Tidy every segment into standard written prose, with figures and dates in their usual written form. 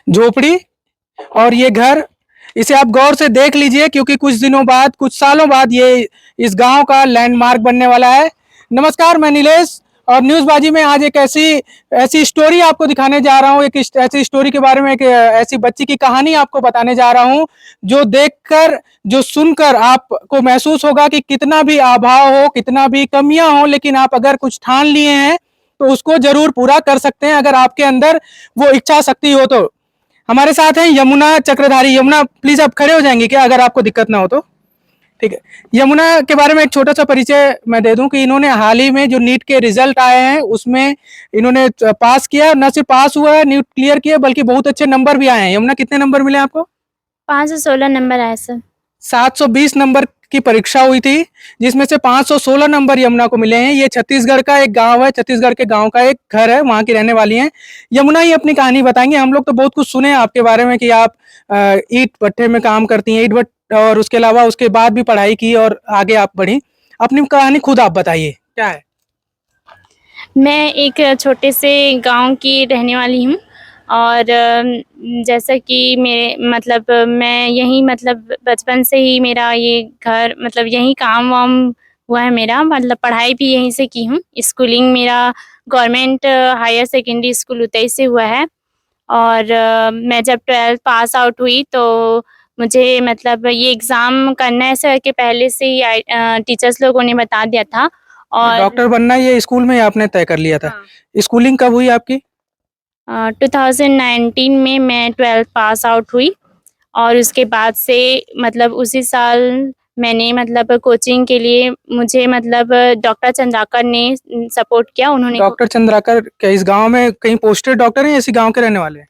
झोपड़ी और ये घर, इसे आप गौर से देख लीजिए क्योंकि कुछ दिनों बाद, कुछ सालों बाद ये इस गांव का लैंडमार्क बनने वाला है। नमस्कार, मैं नीलेश और न्यूज़ बाजी में आज एक ऐसी ऐसी स्टोरी आपको दिखाने जा रहा हूँ। एक ऐसी स्टोरी के बारे में, एक ऐसी बच्ची की कहानी आपको बताने जा रहा हूँ जो देखकर, जो सुनकर आपको महसूस होगा कि कितना भी अभाव हो, कितना भी कमियां हो, लेकिन आप अगर कुछ ठान लिए हैं तो उसको जरूर पूरा कर सकते हैं अगर आपके अंदर वो इच्छा शक्ति हो तो। हमारे साथ हैं यमुना चक्रधारी। यमुना, प्लीज आप खड़े हो जाएंगे क्या, अगर आपको दिक्कत ना हो तो? ठीक है। यमुना के बारे में एक छोटा सा परिचय मैं दे दूं कि इन्होंने हाल ही में जो नीट के रिजल्ट आए हैं उसमें इन्होंने पास किया, न सिर्फ पास हुआ है, नीट क्लियर किया, बल्कि बहुत अच्छे नंबर भी आए हैं। यमुना, कितने नंबर मिले आपको? 516 नंबर आए सर। 720 नंबर की परीक्षा हुई थी जिसमें से 516 नंबर यमुना को मिले हैं। ये छत्तीसगढ़ का एक गांव है, छत्तीसगढ़ के गांव का एक घर है, वहां की रहने वाली हैं। यमुना ही अपनी कहानी बताएंगे। हम लोग तो बहुत कुछ सुने आपके बारे में कि आप ईंट भट्ठे में काम करती हैं, ईंट भट्ट, और उसके अलावा उसके बाद भी पढ़ाई की और आगे आप बढ़ी। अपनी कहानी खुद आप बताइए, क्या है? मैं एक छोटे से गांव की रहने वाली हूं और जैसा कि मेरे मतलब मैं यहीं मतलब बचपन से ही मेरा ये घर मतलब यहीं काम वाम हुआ है मेरा, मतलब पढ़ाई भी यहीं से की हूँ। स्कूलिंग मेरा government higher secondary school Utai से हुआ है और मैं जब 12th पास आउट हुई तो मुझे मतलब ये एग्ज़ाम करना है सर के पहले से ही टीचर्स लोगों ने बता दिया था। और डॉक्टर बनना ये स्कूल में ही आपने तय कर लिया था? हाँ। स्कूलिंग कब हुई आपकी? 2019 में मैं 12th पास आउट हुई और उसके बाद से मतलब उसी साल मैंने मतलब कोचिंग के लिए मुझे मतलब डॉक्टर चंद्राकर ने सपोर्ट किया। उन्होंने डॉक्टर चंद्राकर क्या इस गांव में कहीं पोस्टेड डॉक्टर हैं, इसी गांव के रहने वाले हैं?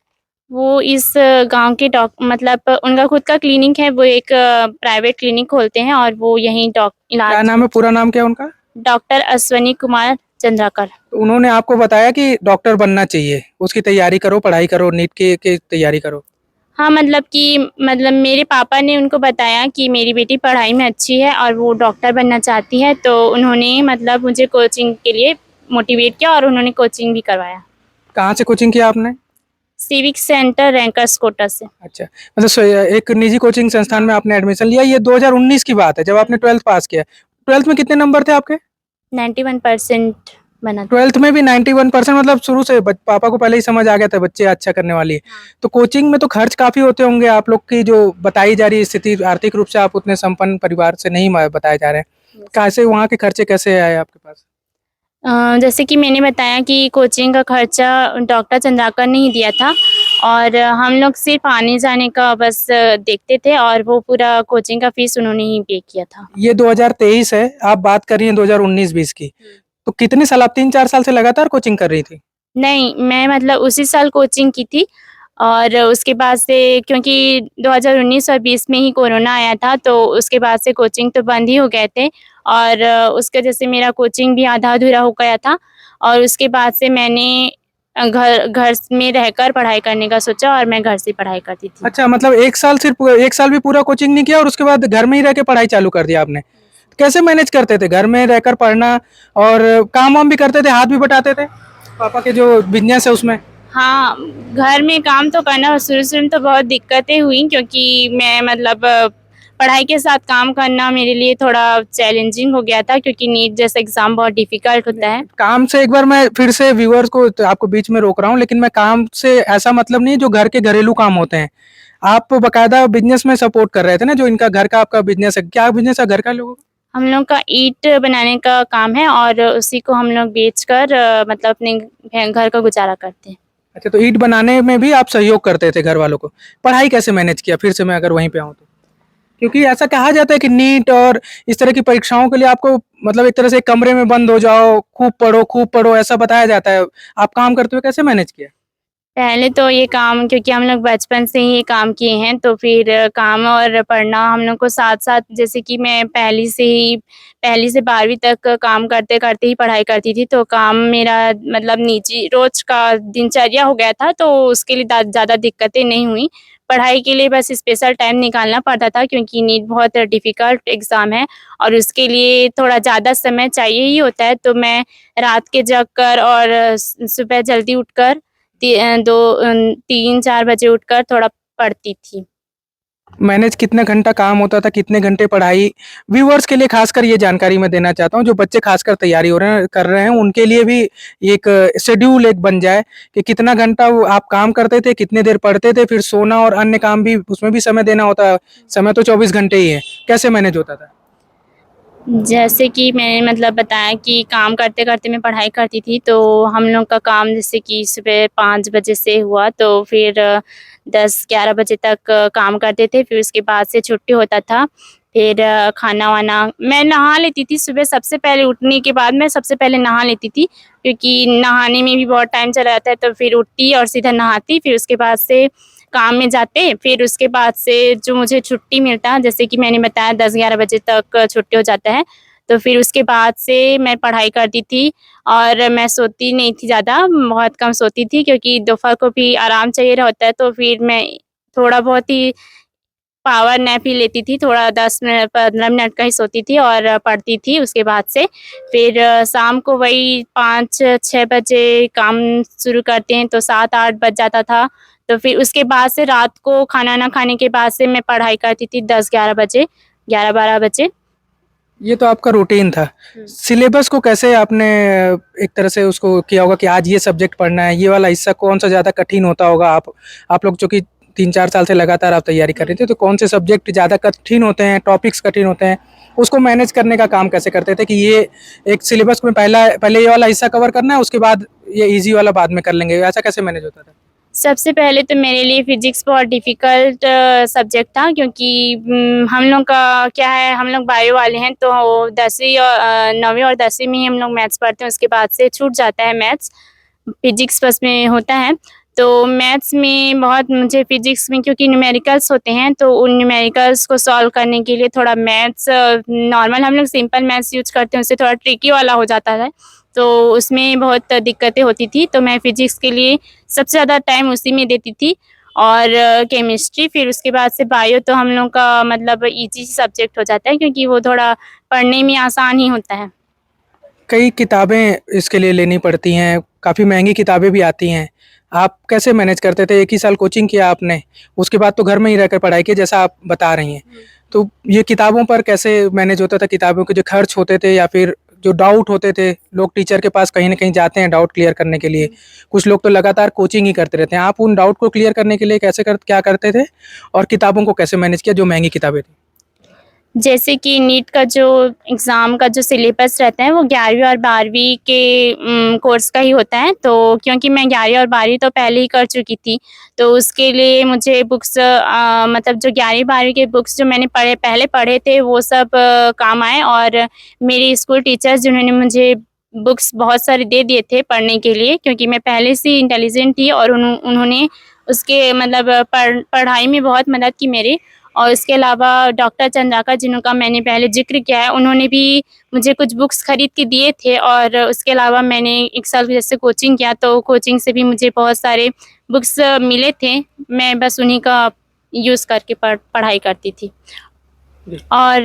वो इस गांव के मतलब उनका खुद का क्लिनिक है, वो एक प्राइवेट क्लिनिक खोलते हैं और वो यहीं क्या इलाज। नाम है, पूरा नाम क्या है उनका? डॉक्टर अश्वनी कुमार चंद्राकर। तो उन्होंने आपको बताया कि डॉक्टर बनना चाहिए, उसकी तैयारी करो, पढ़ाई करो, नीट की तैयारी करो? हाँ, मतलब कि मतलब मेरे पापा ने उनको बताया कि मेरी बेटी पढ़ाई में अच्छी है और वो डॉक्टर बनना चाहती है, तो उन्होंने मतलब मुझे कोचिंग के लिए मोटिवेट किया और उन्होंने कोचिंग भी करवाया। कहाँ से कोचिंग किया आपने? सिविक सेंटर रैंकर्स कोटा से। अच्छा, मतलब एक निजी कोचिंग संस्थान में आपने एडमिशन लिया। ये 2019 की बात है जब आपने 12th पास किया। 12th में कितने नंबर थे आपके? 91% बना था। 12th में भी 91%? मतलब शुरू से पापा को पहले ही समझ आ गया था बच्चे अच्छा करने वाली है। तो कोचिंग में तो खर्च काफी होते होंगे आप लोग की, जो बताई जा रही स्थिति, आर्थिक रूप से आप उतने संपन्न परिवार से नहीं बताए जा रहे हैं। कैसे वहाँ के खर्चे कैसे आए आपके पास? जैसे कि मैंने बताया कि कोचिंग का खर्चा डॉक्टर चंद्राकर ने ही दिया था और हम लोग सिर्फ आने जाने का बस देखते थे और वो पूरा कोचिंग का फीस उन्होंने ही पे किया था। ये 2023 है, आप बात कर रही हैं 2019-20 की। तो कितने साल, आप 3-4 साल से लगातार कोचिंग कर रही थी? नहीं, मैं मतलब उसी साल कोचिंग की थी और उसके बाद से क्योंकि 2019 और 20 में ही कोरोना आया था, तो उसके बाद से कोचिंग तो बंद ही हो गए थे और उसके वजह से मेरा कोचिंग भी आधा-अधूरा हो गया था और उसके बाद से मैंने घर घर में रहकर पढ़ाई करने का सोचा और मैं घर से पढ़ाई करती थी। अच्छा, मतलब 1 साल, सिर्फ 1 साल भी पूरा कोचिंग नहीं किया और उसके बाद घर में ही रह के पढ़ाई चालू कर दिया आपने। कैसे मैनेज करते थे घर में रहकर पढ़ना, और काम-वाम भी करते थे, हाथ भी बटाते थे पापा के जो बिज़नेस है उसमें? हाँ, घर में काम तो करना शुरू-शुरू में तो बहुत दिक्कतें हुई क्योंकि मैं मतलब पढ़ाई के साथ काम करना मेरे लिए थोड़ा चैलेंजिंग हो गया था क्योंकि नीट जैसा एग्ज़ाम बहुत डिफ़िकल्ट होता है। काम से, एक बार मैं फिर से व्यूअर्स को, तो आपको बीच में रोक रहा हूँ, लेकिन मैं काम से ऐसा मतलब नहीं है जो घर के घरेलू काम होते हैं। आप बकायदा बिज़नेस में सपोर्ट कर रहे थे ना, जो इनका घर का आपका बिज़नेस है। क्या बिज़नेस है घर का लोगों का? हम लोग का ईंट बनाने का काम है और उसी को हम लोग बेचकर मतलब अपने घर का गुज़ारा करते हैं। अच्छा, तो ईंट बनाने में भी आप सहयोग करते थे घर वालों को। पढ़ाई कैसे मैनेज किया? फिर से मैं अगर वहीं पे आऊँ तो? क्योंकि ऐसा कहा जाता है कि नीट और इस तरह की परीक्षाओं के लिए आपको, मतलब एक तरह से एक कमरे में बंद हो जाओ, खूब पढ़ो, ऐसा बताया जाता है। आप काम करते हुए कैसे मैनेज किया? पहले तो ये काम क्योंकि हम लोग बचपन से ही ये काम किए हैं, तो फिर काम और पढ़ना हम लोग को साथ-साथ जैसे कि मैं पहली से 12वीं तक काम करते-करते ही पढ़ाई करती थी, तो काम मेरा मतलब निजी रोज़ का दिनचर्या हो गया था, तो उसके लिए ज़्यादा दिक्कतें नहीं हुई। पढ़ाई के लिए बस स्पेशल टाइम निकालना पड़ता था क्योंकि नीट बहुत डिफ़िकल्ट एग्ज़ाम है और उसके लिए थोड़ा ज़्यादा समय चाहिए ही होता है, तो मैं रात के जग कर और सुबह जल्दी उठकर 3-4 बजे उठकर थोड़ा पढ़ती थी। मैनेज कितना घंटा काम होता था, कितने घंटे पढ़ाई? व्यूअर्स के लिए खासकर ये जानकारी मैं देना चाहता हूँ, जो बच्चे खासकर तैयारी कर रहे हैं, उनके लिए भी एक शेड्यूल एक बन जाए कि कितना घंटा वो आप काम करते थे, कितने देर पढ़ते थे, फिर सोना और अन्य काम भी उसमें भी समय देना होता है। समय तो 24 घंटे ही है, कैसे मैनेज होता था? जैसे कि मैंने मतलब बताया कि काम करते-करते मैं पढ़ाई करती थी, तो हम लोग का काम जैसे कि सुबह 5 बजे से हुआ तो फिर 10-11 बजे तक काम करते थे, फिर उसके बाद से छुट्टी होता था। फिर खाना-वाना मैं नहा लेती थी सुबह सबसे पहले उठने के बाद मैं सबसे पहले नहा लेती थी, क्योंकि नहाने में भी बहुत टाइम चला जाता है, तो फिर उठती और सीधा नहाती, फिर उसके बाद से काम में जाते, फिर उसके बाद से जो मुझे छुट्टी मिलता, जैसे कि मैंने बताया 10-11 बजे तक छुट्टी हो जाता है, तो फिर उसके बाद से मैं पढ़ाई करती थी और मैं सोती नहीं थी ज़्यादा, बहुत कम सोती थी क्योंकि दोपहर को भी आराम चाहिए होता है, तो फिर मैं थोड़ा बहुत ही पावर नैप ही लेती थी, थोड़ा 10 मिनट 15 मिनट का ही सोती थी और पढ़ती थी उसके बाद से। फिर शाम को वही 5-6 बजे काम शुरू करते हैं, तो 7-8 बज जाता था। तो फिर उसके बाद से रात को खाना-वाना खाने के बाद से मैं पढ़ाई करती थी 10-11 बजे, 11-12 बजे। ये तो आपका रूटीन था। सिलेबस को कैसे आपने एक तरह से उसको किया होगा कि आज ये सब्जेक्ट पढ़ना है, ये वाला हिस्सा कौन-सा ज़्यादा कठिन होता होगा? आप लोग चूँकि 3-4 साल से लगातार आप तैयारी कर रहे थे, तो कौन से सब्जेक्ट ज़्यादा कठिन होते हैं, टॉपिक्स कठिन होते हैं? उसको मैनेज करने का काम कैसे करते थे कि ये एक सिलेबस में पहले ये वाला हिस्सा कवर करना है, उसके बाद ये ईज़ी वाला बाद में कर लेंगे, ऐसा कैसे मैनेज होता था? सबसे पहले तो मेरे लिए फ़िज़िक्स बहुत डिफ़िकल्ट सब्जेक्ट था क्योंकि हम लोग का क्या है, हम लोग बायो वाले हैं तो 10वीं 9वीं और 10वीं में ही हम लोग मैथ्स पढ़ते हैं, उसके बाद से छूट जाता है मैथ्स। फ़िज़िक्स बस में होता है, तो मैथ्स में बहुत मुझे फ़िज़िक्स में क्योंकि न्यूमेरिकल्स होते हैं, तो उन न्यूमेरिकल्स को सॉल्व करने के लिए थोड़ा मैथ्स नॉर्मल हम लोग सिंपल मैथ्स यूज़ करते हैं, उससे थोड़ा ट्रिकी वाला हो जाता है, तो उसमें बहुत दिक्कतें होती थी। तो मैं फ़िज़िक्स के लिए सबसे ज़्यादा टाइम उसी में देती थी और केमिस्ट्री फिर उसके बाद से बायो तो हम लोग का मतलब ईज़ी सब्जेक्ट हो जाता है क्योंकि वो थोड़ा पढ़ने में आसान ही होता है। कई किताबें इसके लिए लेनी पड़ती हैं, काफ़ी महँगी किताबें भी आती हैं। आप कैसे मैनेज करते थे? 1 ही साल कोचिंग किया आपने, उसके बाद तो घर में ही रहकर पढ़ाई की जैसा आप बता रही हैं। तो ये किताबों पर कैसे मैनेज होता था? किताबों के जो खर्च होते थे या फिर जो डाउट होते थे, लोग टीचर के पास कहीं न कहीं जाते हैं डाउट क्लियर करने के लिए। कुछ लोग तो लगातार कोचिंग ही करते रहते हैं। आप उन डाउट को क्लियर करने के लिए क्या करते थे? और किताबों को कैसे मैनेज किया जो महँगी किताबें थी? जैसे कि नीट का जो एग्ज़ाम का जो सिलेबस रहता है वो 11वीं और 12वीं के कोर्स का ही होता है। तो क्योंकि मैं 11वीं और 12वीं तो पहले ही कर चुकी थी, तो उसके लिए मुझे बुक्स मतलब जो 11वीं 12वीं के बुक्स जो मैंने पहले पढ़े थे वो सब काम आए और मेरे स्कूल टीचर्स जिन्होंने मुझे बुक्स बहुत सारे दे दिए थे पढ़ने के लिए क्योंकि मैं पहले से इंटेलिजेंट थी और उन्होंने उसके मतलब पढ़ाई में बहुत मदद की मेरी। और इसके अलावा डॉक्टर चंद्राकर जिनका मैंने पहले ज़िक्र किया है, उन्होंने भी मुझे कुछ बुक्स खरीद के दिए थे और उसके अलावा मैंने 1 साल जैसे कोचिंग किया, तो कोचिंग से भी मुझे बहुत सारे बुक्स मिले थे। मैं बस उन्हीं का यूज़ करके पढ़ाई करती थी। जी। और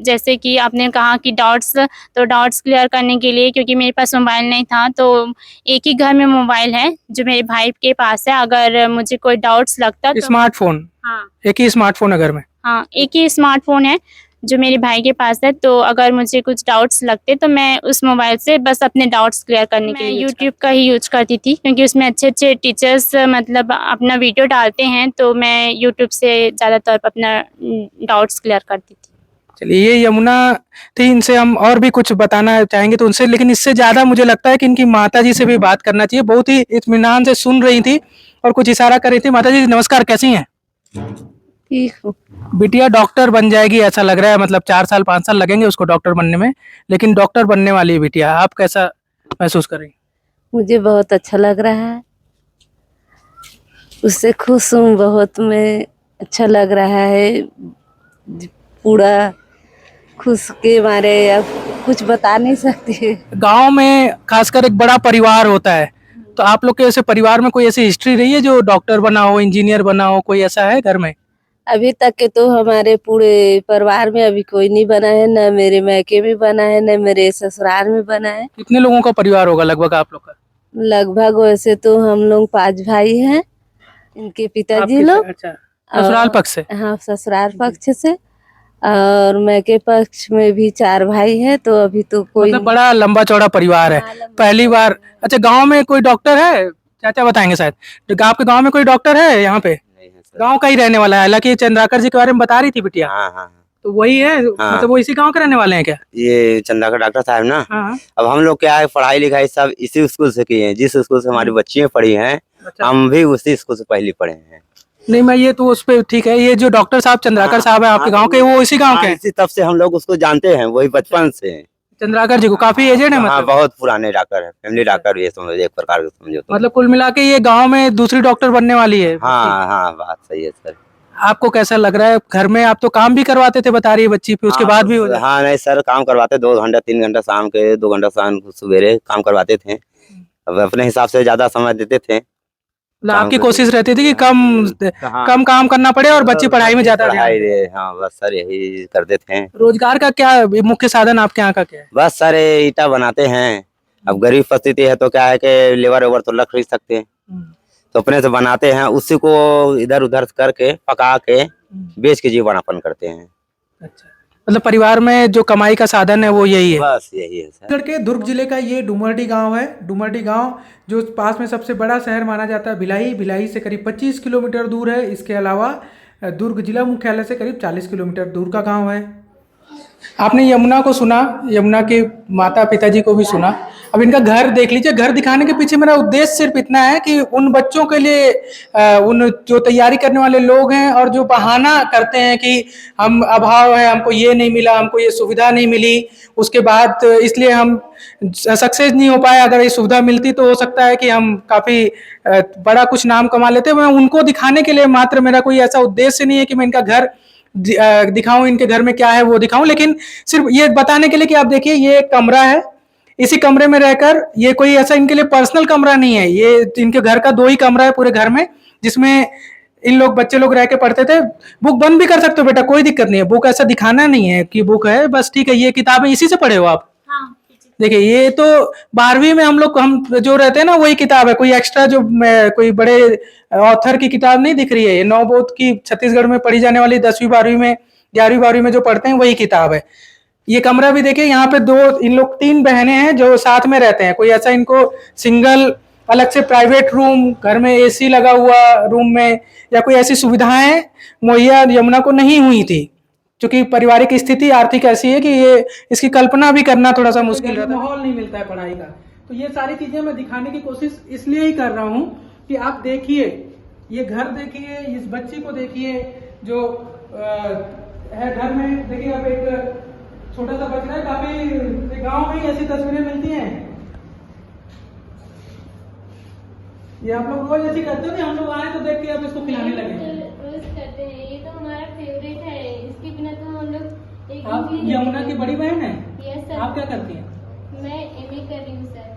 जैसे कि आपने कहा कि तो डाउट्स क्लियर करने के लिए क्योंकि मेरे पास मोबाइल नहीं था, तो एक ही घर में मोबाइल है, जो मेरे भाई के पास है। अगर मुझे कोई डाउट्स लगता तो स्मार्टफ़ोन, हाँ। एक ही स्मार्टफ़ोन है घर में। हाँ, एक ही स्मार्टफ़ोन है, जो मेरे भाई के पास है, तो अगर मुझे कुछ डाउट्स लगते तो मैं उस मोबाइल से बस अपने डाउट्स क्लियर करने के लिए यूट्यूब का ही यूज़ करती थी क्योंकि उसमें अच्छे-अच्छे टीचर्स मतलब अपना वीडियो डालते हैं, तो मैं यूट्यूब से ज़्यादातर अपना डाउट्स क्लियर करती थी। चलिए ये यमुना थी, इनसे हम और भी कुछ बताना चाहेंगे तो उनसे, लेकिन इससे ज़्यादा मुझे लगता है कि इनकी माताजी से भी बात करना चाहिए। बहुत ही इत्मीनान से सुन रही थी और कुछ इशारा कर रही थी। माताजी नमस्कार, कैसी हैं? ठीक हूँ। बिटिया डॉक्टर बन जाएगी ऐसा लग रहा है, मतलब 4 साल 5 साल लगेंगे उसको डॉक्टर बनने में, लेकिन डॉक्टर बनने वाली है बिटिया। आप कैसा महसूस कर रही हैं? मुझे बहुत अच्छा लग रहा है, उससे खुश हूँ बहुत मैं, अच्छा लग रहा है पूरा खुश के मारे अब कुछ बता नहीं सकती। गाँव में खासकर एक बड़ा परिवार होता है, तो आप लोग के ऐसे परिवार में कोई ऐसी हिस्ट्री रही है जो डॉक्टर बना हो, इंजीनियर बना हो, कोई ऐसा है घर में? अभी तक के तो हमारे पूरे परिवार में अभी कोई नहीं बना है, न मेरे मायके में बना है, न मेरे ससुराल में बना है। कितने लोगों का परिवार होगा लगभग आप लोग का? लगभग वैसे तो हम लोग 5 भाई हैं, इनके पिताजी आपके लोग। अच्छा ससुराल पक्ष से? हाँ, ससुराल पक्ष से। और मैके पक्ष में भी 4 भाई हैं, तो अभी तो कोई मतलब बड़ा लंबा चौड़ा परिवार है। हाँ, लंबा पहली चौड़ा बार अच्छा गांव में कोई डॉक्टर है? चाचा बताएंगे शायद। तो आपके गांव में कोई डॉक्टर है यहाँ पे? नहीं है सर। गांव का ही रहने वाला है, हालांकि चंद्राकर जी के बारे में बता रही थी बिटिया। हाँ हाँ तो वही है, हाँ। मतलब वो इसी गांव के रहने वाले हैं क्या? ये चंदा का डॉक्टर साहब ना। हाँ। अब हम लोग क्या है, पढ़ाई लिखाई सब इसी स्कूल से किए हैं, जिस स्कूल से हमारी बच्चियां पढ़ी हैं अच्छा। हम भी उसी स्कूल से पहले पढ़े हैं। नहीं, मैं ये तो उस पे ठीक है। ये जो डॉक्टर साहब चंद्राकर साहब है आपके गांव के, वो इसी गांव के हैं? इसी तब से हम लोग उसको जानते हैं, वही बचपन से। चंद्राकर जी को काफी एजेड है हाँ, मतलब? बहुत पुराने डॉक्टर है, फैमिली डॉक्टर ये समझो, एक प्रकार का समझो तो। मतलब कुल मिला के ये गांव में दूसरी डॉक्टर बनने वाली है? हाँ हाँ, बात सही है सर। आपको कैसा लग रहा है? घर में आप तो काम भी करवाते थे बता रही है बच्ची, फिर उसके बाद भी हो जाए? हाँ नहीं सर, काम करवाते 2 घंटा 3 घंटा शाम के, 2 घंटा शाम सवेरे काम करवाते थे। अब अपने हिसाब से ज्यादा समय देते थे। मतलब आपकी काम कोशिश रहती थी कि हाँ। कम काम करना पड़े और बच्ची पढ़ाई में ज्यादा ध्यान पढ़ाई दें। हाँ बस सर यही करते थे। रोजगार का क्या मुख्य साधन आपके यहाँ का क्या है? बस सर ये ईटा बनाते हैं। अब गरीब परिस्थिति है तो क्या है कि लेबर वेबर तो लग खरीद सकते हैं, तो अपने से बनाते हैं, उसी को इधर उधर करके पका के बेच के जीवनापन करते हैं। अच्छा, मतलब परिवार में जो कमाई का साधन है वो यही है? बस यही है सर। छत्तीसगढ़ के दुर्ग जिले का ये डुमरडी गांव है। डुमरडी गांव जो पास में सबसे बड़ा शहर माना जाता है भिलाई। भिलाई से करीब 25 किलोमीटर दूर है। इसके अलावा दुर्ग जिला मुख्यालय से करीब 40 किलोमीटर दूर का गांव है। आपने यमुना को सुना, यमुना के माता पिताजी को भी सुना। अब इनका घर देख लीजिए। घर दिखाने के पीछे मेरा उद्देश्य सिर्फ इतना है कि उन बच्चों के लिए उन जो तैयारी करने वाले लोग हैं और जो बहाना करते हैं कि हम अभाव है, हमको ये नहीं मिला, हमको ये सुविधा नहीं मिली, उसके बाद इसलिए हम सक्सेस नहीं हो पाए। अगर ये सुविधा मिलती तो हो सकता है कि हम काफ़ी बड़ा कुछ नाम कमा लेते। मैं उनको दिखाने के लिए मात्र, मेरा कोई ऐसा उद्देश्य नहीं है कि मैं इनका घर दिखाऊं, इनके घर में क्या है वो दिखाऊं, लेकिन सिर्फ ये बताने के लिए कि आप देखिए ये एक कमरा है। इसी कमरे में रहकर, ये कोई ऐसा इनके लिए पर्सनल कमरा नहीं है, ये इनके घर का 2 ही कमरा है पूरे घर में, जिसमें इन लोग बच्चे लोग रह के पढ़ते थे। बुक बंद भी कर सकते हो बेटा, कोई दिक्कत नहीं है। बुक ऐसा दिखाना नहीं है कि बुक है, बस ठीक है। ये किताबें इसी से पढ़े हो आप? हाँ। देखिए ये तो 12वीं में हम लोग हम जो रहते हैं ना वही किताब है, कोई एक्स्ट्रा जो कोई बड़े ऑथर की किताब नहीं दिख रही है। ये नवबोध की छत्तीसगढ़ में पढ़ी जाने वाली 10वीं 12वीं में 11वीं 12वीं में जो पढ़ते हैं वही किताब है। ये कमरा भी देखिए, यहाँ पे 2 इन लोग 3 बहनें हैं जो साथ में रहते हैं। कोई ऐसा इनको सिंगल अलग से प्राइवेट रूम, घर में एसी लगा हुआ रूम में, या कोई ऐसी सुविधाएं मुहैया यमुना को नहीं हुई थी, क्योंकि पारिवारिक स्थिति आर्थिक ऐसी है कि ये इसकी कल्पना भी करना थोड़ा सा मुश्किल रहता है। माहौल नहीं मिलता है पढ़ाई का। तो ये सारी चीजें मैं दिखाने की कोशिश इसलिए ही कर रहा हूँ कि आप देखिए, ये घर देखिए, इस बच्ची को देखिए जो है घर में। देखिए अब एक छोटा सा बच्चा है, काफी गांव में ही ऐसी तस्वीरें मिलती हैं। ये आप लोग रोज ऐसी करते हो कि हम लोग आए तो देख के आप इसको खिलाने लगे? रोज करते हैं, ये तो हमारा फेवरेट है, इसके बिना तो हम लोग एक आप दिन भी यमुना की बड़ी बहन है? Yes sir. आप क्या करती हैं? मैं एमए कर रही हूँ सर,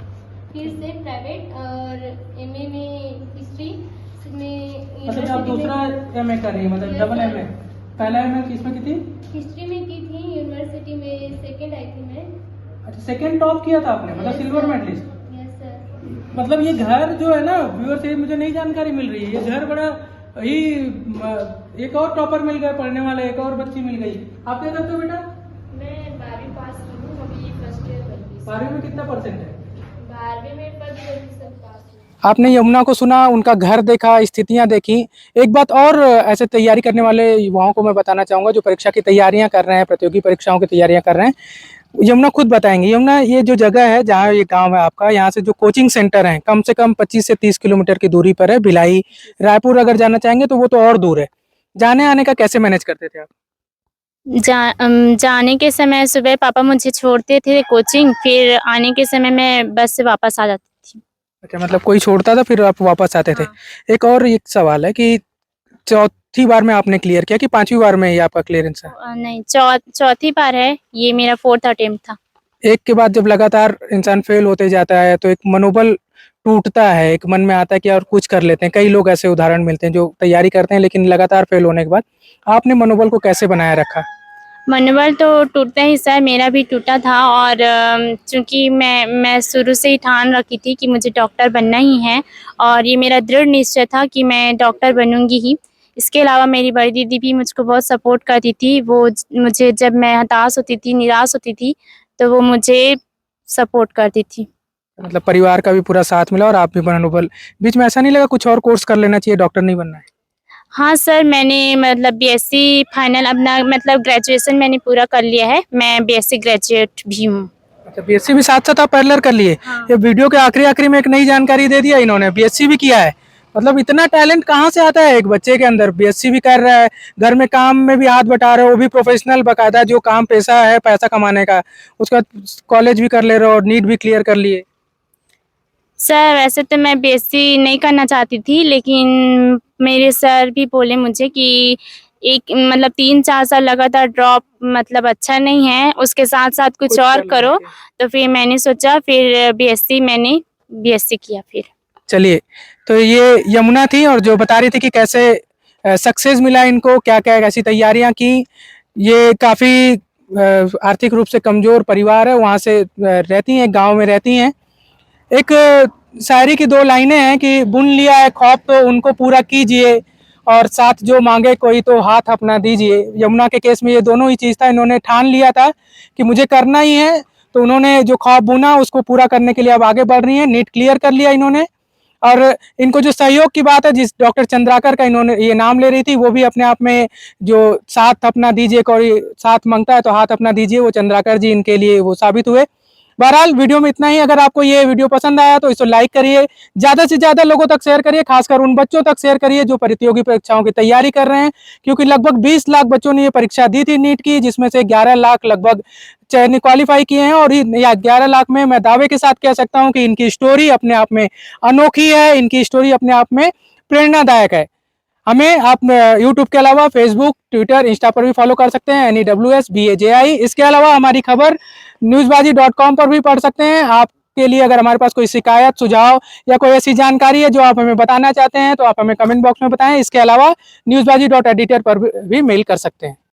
फिर से प्राइवेट, और एमए में हिस्ट्री में अच्छा, आप दूसरा एमए कर रही है, मतलब डबल एमए? पहला एमए किसमें की थी? हिस्ट्री में की थी, यूनिवर्सिटी में सेकंड आई थी मैं। अच्छा, सेकंड टॉप किया था आपने, मतलब Yes, silver sir. Medalist? Yes sir. मतलब ये घर जो है ना व्यूअर से मुझे नई जानकारी मिल रही है। ये घर बड़ा ही एक और टॉपर मिल गया पढ़ने वाला, एक और बच्ची मिल गई। आप क्या करते हो बेटा? मैं 12वीं पास की हूँ, अभी फर्स्ट ईयर कर रही हूँ। 12वीं में कितना परसेंट है? 12वीं में 50% पास हूँ। आपने यमुना को सुना, उनका घर देखा, स्थितियां देखी। एक बात और ऐसे तैयारी करने वाले युवाओं को मैं बताना चाहूंगा जो परीक्षा की तैयारियां कर रहे हैं, प्रतियोगी परीक्षाओं की तैयारियां कर रहे हैं। यमुना खुद बताएंगे। यमुना, ये जो जगह है जहाँ ये गांव है आपका, यहाँ से जो कोचिंग सेंटर है कम से कम 25 से 30 किलोमीटर की दूरी पर है। भिलाई, रायपुर अगर जाना चाहेंगे तो वो तो और दूर है। जाने आने का कैसे मैनेज करते थे आप? जाने के समय सुबह पापा मुझे छोड़ते थे कोचिंग, फिर आने के समय मैं बस से वापस आ जाती थी। अच्छा, मतलब कोई छोड़ता था फिर आप वापस आते थे। हाँ। एक और एक सवाल है कि चौथी बार में आपने क्लियर किया कि 5वीं बार में ये आपका क्लियरेंस है? नहीं, चौथी बार है, ये मेरा 4th अटेम्प्ट था। एक के बाद जब लगातार इंसान फेल होते जाता है तो एक मनोबल टूटता है, एक मन में आता है कि और कुछ कर लेते हैं। कई लोग ऐसे उदाहरण मिलते हैं जो तैयारी करते हैं लेकिन लगातार फेल होने के बाद। आपने मनोबल को कैसे बनाए रखा? मनोबल तो टूटता ही सर, मेरा भी टूटा था। और चूँकि मैं शुरू से ही ठान रखी थी कि मुझे डॉक्टर बनना ही है, और ये मेरा दृढ़ निश्चय था कि मैं डॉक्टर बनूँगी ही। इसके अलावा मेरी बड़ी दीदी भी मुझको बहुत सपोर्ट करती थी। वो मुझे, जब मैं हताश होती थी, निराश होती थी, तो वो मुझे सपोर्ट करती थी। मतलब परिवार का भी पूरा साथ मिला और आप भी मनोबल, बीच में ऐसा नहीं लगा कुछ और कोर्स कर लेना चाहिए, डॉक्टर नहीं बनना है? हाँ सर, मैंने मतलब बीएससी फाइनल अपना मतलब ग्रेजुएशन मैंने पूरा कर लिया है। मैं बीएससी ग्रेजुएट भी हूँ। अच्छा, बीएससी भी साथ साथ आप पैरेलल कर लिए? हाँ। ये वीडियो के आखिरी में एक नई जानकारी दे दिया इन्होंने, बीएससी भी किया है। मतलब इतना टैलेंट कहाँ से आता है एक बच्चे के अंदर? बीएससी भी कर रहा है, घर में काम में भी हाथ बटा रहे हो, वो भी प्रोफेशनल बकायदा, जो काम पेशा है पैसा कमाने का। उसके बाद कॉलेज भी कर ले रहे हो और नीट भी क्लियर कर लिए। सर वैसे तो मैं बीएससी नहीं करना चाहती थी, लेकिन मेरे सर भी बोले मुझे कि एक मतलब 3-4 साल लगातार ड्रॉप मतलब अच्छा नहीं है, उसके साथ-साथ कुछ और कर करो। लेना तो फिर मैंने सोचा, फिर मैंने बीएससी किया फिर। चलिए, तो ये यमुना थी और जो बता रही थी कि कैसे सक्सेस मिला इनको, क्या-क्या कैसी तैयारियां की। ये काफ़ी आर्थिक रूप से कमज़ोर परिवार है, वहाँ से रहती हैं, गाँव में रहती हैं। एक शायरी की 2 लाइनें हैं कि बुन लिया है ख्वाब तो उनको पूरा कीजिए, और साथ जो मांगे कोई तो हाथ अपना दीजिए। यमुना के केस में ये दोनों ही चीज़ था, इन्होंने ठान लिया था कि मुझे करना ही है, तो उन्होंने जो ख्वाब बुना उसको पूरा करने के लिए अब आगे बढ़ रही हैं। नीट क्लियर कर लिया इन्होंने। और इनको जो सहयोग की बात है, जिस डॉक्टर चंद्राकर का इन्होंने ये नाम ले रही थी, वो भी अपने आप में जो साथ अपना दीजिए, कोई साथ मांगता है तो हाथ अपना दीजिए, वो चंद्राकर जी इनके लिए वो साबित हुए। बहरहाल वीडियो में इतना ही। अगर आपको ये वीडियो पसंद आया तो इसे लाइक करिए, ज़्यादा से ज़्यादा लोगों तक शेयर करिए, खासकर उन बच्चों तक शेयर करिए जो प्रतियोगी परीक्षाओं की तैयारी कर रहे हैं, क्योंकि लगभग 20 लाख बच्चों ने ये परीक्षा दी थी नीट की, जिसमें से 11 लाख लगभग चयनित क्वालिफाई किए हैं। और या 11 लाख में मैं दावे के साथ कह सकता हूँ कि इनकी स्टोरी अपने आप में अनोखी है, इनकी स्टोरी अपने आप में प्रेरणादायक है। हमें आप यूट्यूब के अलावा फेसबुक, ट्विटर, इंस्टा पर भी फॉलो कर सकते हैं, NEWSBAJI। इसके अलावा हमारी खबर newsbaji.com पर भी पढ़ सकते हैं। आपके लिए अगर हमारे पास कोई शिकायत, सुझाव या कोई ऐसी जानकारी है जो आप हमें बताना चाहते हैं, तो आप हमें कमेंट बॉक्स में बताएं। इसके अलावा newsbaji.editor पर भी मेल कर सकते हैं।